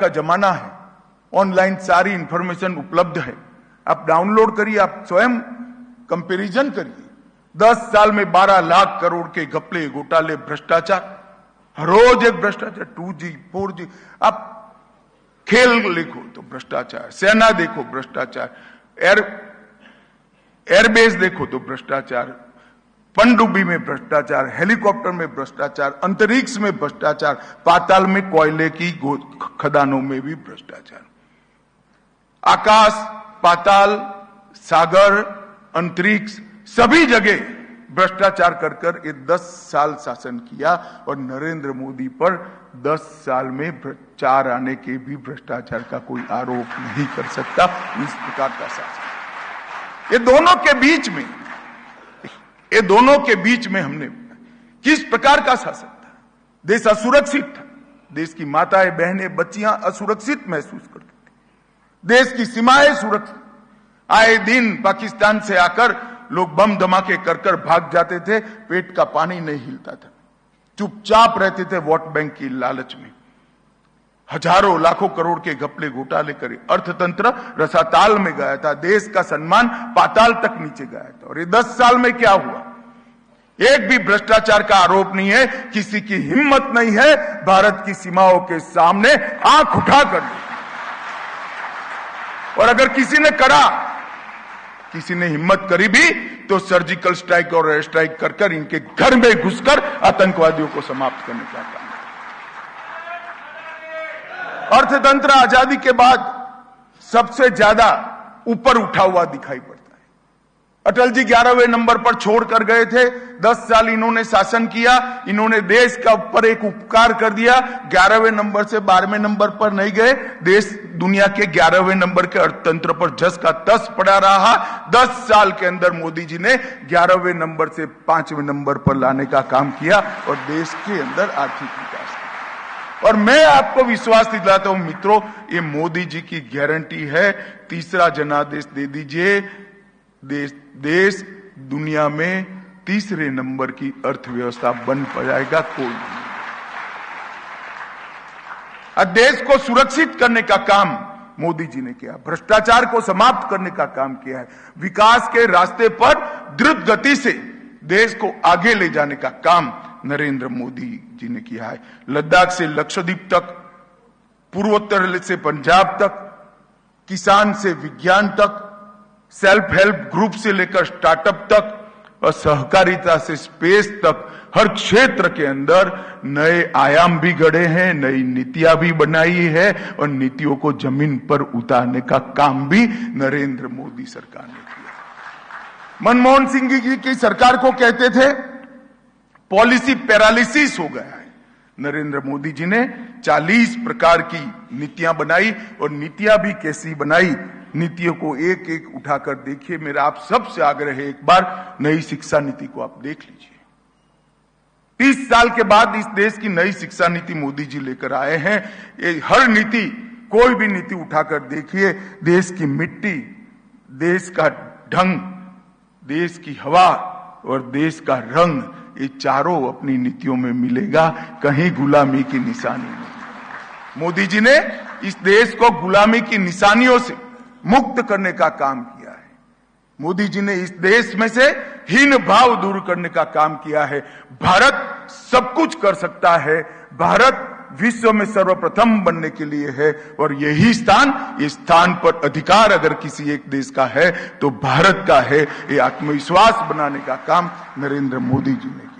का जमाना है, ऑनलाइन सारी इंफॉर्मेशन उपलब्ध है। आप डाउनलोड करिए, आप स्वयं कंपैरिजन करिए। 10 साल में 12 लाख करोड़ के घपले, घोटाले, भ्रष्टाचार, रोज एक भ्रष्टाचार, 2G 4G। आप खेल देखो तो भ्रष्टाचार, सेना देखो भ्रष्टाचार, एयरबेस देखो तो भ्रष्टाचार, पनडुब्बी में भ्रष्टाचार, हेलीकॉप्टर में भ्रष्टाचार, अंतरिक्ष में भ्रष्टाचार, पाताल में कोयले की खदानों में भी भ्रष्टाचार। आकाश, पाताल, सागर, अंतरिक्ष, सभी जगह भ्रष्टाचार कर कर ये 10 साल शासन किया। और नरेंद्र मोदी पर 10 साल में 4 आने के भी भ्रष्टाचार का कोई आरोप नहीं कर सकता। इस प्रकार का शासन, ये दोनों के बीच में हमने किस प्रकार का शासन था। देश असुरक्षित था, देश की माताएं, बहनें, बच्चियां असुरक्षित महसूस करती थी, देश की सीमाएं सुरक्षित। आए दिन पाकिस्तान से आकर लोग बम धमाके कर कर भाग जाते थे, पेट का पानी नहीं हिलता था, चुपचाप रहते थे वोट बैंक की लालच में। हजारों लाखों करोड़ के घपले घोटाले करे, अर्थतंत्र रसाताल में गया था, देश का सम्मान पाताल तक नीचे गया था। और ये 10 साल में क्या हुआ? एक भी भ्रष्टाचार का आरोप नहीं है, किसी की हिम्मत नहीं है भारत की सीमाओं के सामने आंख उठाकर। और अगर किसी ने हिम्मत करी भी तो सर्जिकल स्ट्राइक और एयर स्ट्राइक कर कर इनके घर में घुसकर आतंकवादियों को समाप्त करने का काम। अर्थतंत्र आजादी के बाद सबसे ज्यादा ऊपर उठा हुआ दिखाई पड़ता है। अटल जी 11वें नंबर पर छोड़कर गए थे। 10 साल इन्होंने शासन किया, इन्होंने देश का ऊपर एक उपकार कर दिया। 11वें नंबर से 12वें नंबर पर नहीं गए, देश दुनिया के 11वें नंबर के अर्थतंत्र पर जस का तस पड़ा रहा। 10 साल के अंदर मोदी जी ने 11वें नंबर से 5वें नंबर पर लाने का काम किया और देश के अंदर आर्थिक विकास। और मैं आपको विश्वास दिलाता हूं मित्रों, ये मोदी जी की गारंटी है। तीसरा जनादेश दे दीजिए, देश दुनिया में तीसरे नंबर की अर्थव्यवस्था बन पाएगा। कोई नहीं। देश को सुरक्षित करने का काम मोदी जी ने किया, भ्रष्टाचार को समाप्त करने का काम किया है, विकास के रास्ते पर द्रुत गति से देश को आगे ले जाने का काम नरेंद्र मोदी जी ने किया है। लद्दाख से लक्षद्वीप तक, पूर्वोत्तर से पंजाब तक, किसान से विज्ञान तक, सेल्फ हेल्प ग्रुप से लेकर स्टार्टअप तक और सहकारिता से स्पेस तक, हर क्षेत्र के अंदर नए आयाम भी गढ़े हैं, नई नीतियां भी बनाई है और नीतियों को जमीन पर उतारने का काम भी नरेंद्र मोदी सरकार ने किया। मनमोहन सिंह जी की सरकार को कहते थे पॉलिसी पैरालिसिस हो गया है। नरेंद्र मोदी जी ने 40 प्रकार की नीतियां बनाई और नीतियां भी कैसी बनाई, नीतियों को एक एक उठाकर देखिए। मेरा आप सबसे आग्रह है, एक बार नई शिक्षा नीति को आप देख लीजिए। 30 साल के बाद इस देश की नई शिक्षा नीति मोदी जी लेकर आए हैं। ये हर नीति, कोई भी नीति उठाकर देखिए, देश की मिट्टी, देश का ढंग, देश की हवा और देश का रंग, ये चारों अपनी नीतियों में मिलेगा। कहीं गुलामी की निशानी नहीं। मोदी जी ने इस देश को गुलामी की निशानियों से मुक्त करने का काम किया है। मोदी जी ने इस देश में से हीन भाव दूर करने का काम किया है। भारत सब कुछ कर सकता है, भारत विश्व में सर्वप्रथम बनने के लिए है और यही स्थान, इस स्थान पर अधिकार अगर किसी एक देश का है तो भारत का है। ये आत्मविश्वास बनाने का काम नरेंद्र मोदी जी ने किया।